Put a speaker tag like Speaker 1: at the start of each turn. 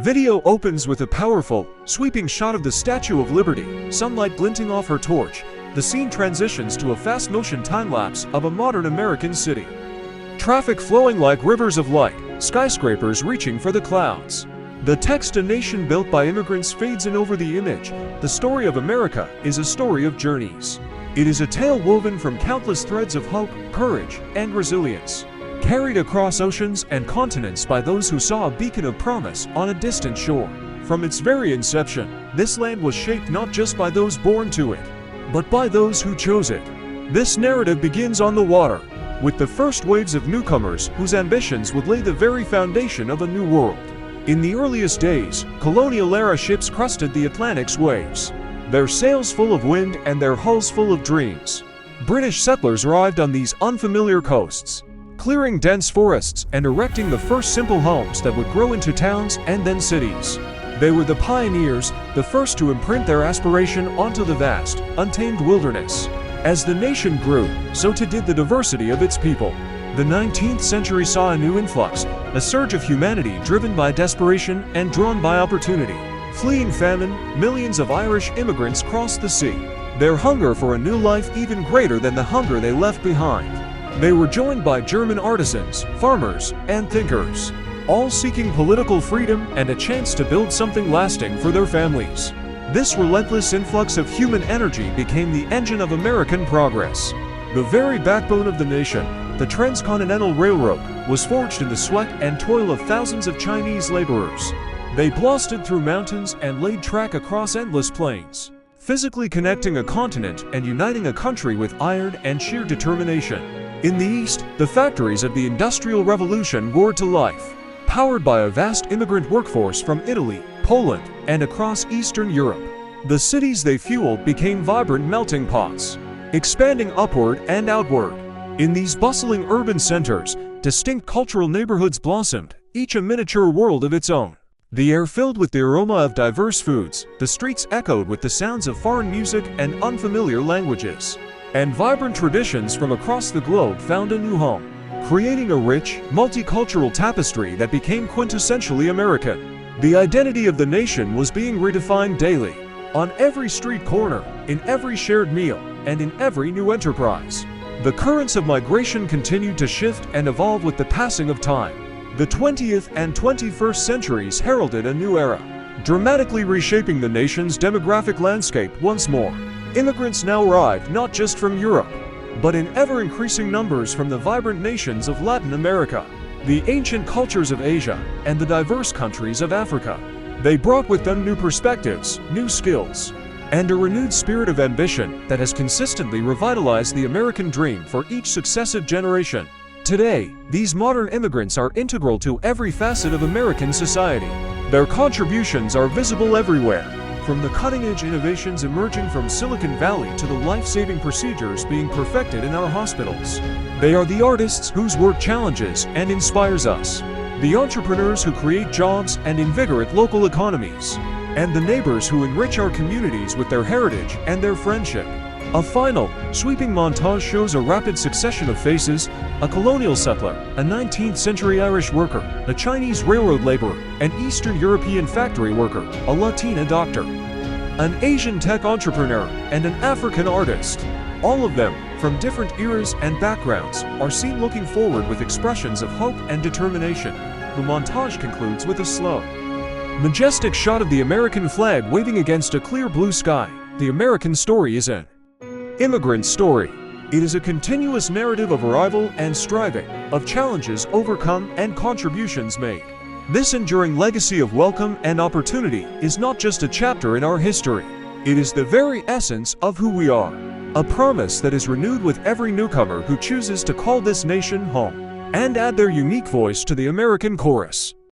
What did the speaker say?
Speaker 1: Video opens with a powerful, sweeping shot of the Statue of Liberty, sunlight glinting off her torch. The scene transitions to a fast-motion time-lapse of a modern American city. Traffic flowing like rivers of light, skyscrapers reaching for the clouds. The text "A nation built by immigrants" fades in over the image. The story of America is a story of journeys. It is a tale woven from countless threads of hope, courage, and resilience, carried across oceans and continents by those who saw a beacon of promise on a distant shore. From its very inception, this land was shaped not just by those born to it, but by those who chose it. This narrative begins on the water, with the first waves of newcomers whose ambitions would lay the very foundation of a new world. In the earliest days, colonial-era ships crusted the Atlantic's waves, their sails full of wind and their hulls full of dreams. British settlers arrived on these unfamiliar coasts, clearing dense forests and erecting the first simple homes that would grow into towns and then cities. They were the pioneers, the first to imprint their aspiration onto the vast, untamed wilderness. As the nation grew, so too did the diversity of its people. The 19th century saw a new influx, a surge of humanity driven by desperation and drawn by opportunity. Fleeing famine, millions of Irish immigrants crossed the sea, their hunger for a new life even greater than the hunger they left behind. They were joined by German artisans, farmers, and thinkers, all seeking political freedom and a chance to build something lasting for their families. This relentless influx of human energy became the engine of American progress. The very backbone of the nation, the Transcontinental Railroad, was forged in the sweat and toil of thousands of Chinese laborers. They blasted through mountains and laid track across endless plains, physically connecting a continent and uniting a country with iron and sheer determination. In the East, the factories of the Industrial Revolution roared to life, powered by a vast immigrant workforce from Italy, Poland, and across Eastern Europe. The cities they fueled became vibrant melting pots, expanding upward and outward. In these bustling urban centers, distinct cultural neighborhoods blossomed, each a miniature world of its own. The air filled with the aroma of diverse foods, the streets echoed with the sounds of foreign music and unfamiliar languages. And vibrant traditions from across the globe found a new home, creating a rich, multicultural tapestry that became quintessentially American. The identity of the nation was being redefined daily, on every street corner, in every shared meal, and in every new enterprise. The currents of migration continued to shift and evolve with the passing of time. The 20th and 21st centuries heralded a new era, dramatically reshaping the nation's demographic landscape once more. Immigrants now arrived not just from Europe, but in ever-increasing numbers from the vibrant nations of Latin America, the ancient cultures of Asia, and the diverse countries of Africa. They brought with them new perspectives, new skills, and a renewed spirit of ambition that has consistently revitalized the American dream for each successive generation. Today, these modern immigrants are integral to every facet of American society. Their contributions are visible everywhere, from the cutting-edge innovations emerging from Silicon Valley to the life-saving procedures being perfected in our hospitals. They are the artists whose work challenges and inspires us, the entrepreneurs who create jobs and invigorate local economies, and the neighbors who enrich our communities with their heritage and their friendship. A final, sweeping montage shows a rapid succession of faces: a colonial settler, a 19th century Irish worker, a Chinese railroad laborer, an Eastern European factory worker, a Latina doctor, an Asian tech entrepreneur, and an African artist. All of them, from different eras and backgrounds, are seen looking forward with expressions of hope and determination. The montage concludes with a slow, majestic shot of the American flag waving against a clear blue sky. The American story is an immigrant story. It is a continuous narrative of arrival and striving, of challenges overcome and contributions made. This enduring legacy of welcome and opportunity is not just a chapter in our history. It is the very essence of who we are, a promise that is renewed with every newcomer who chooses to call this nation home and add their unique voice to the American chorus.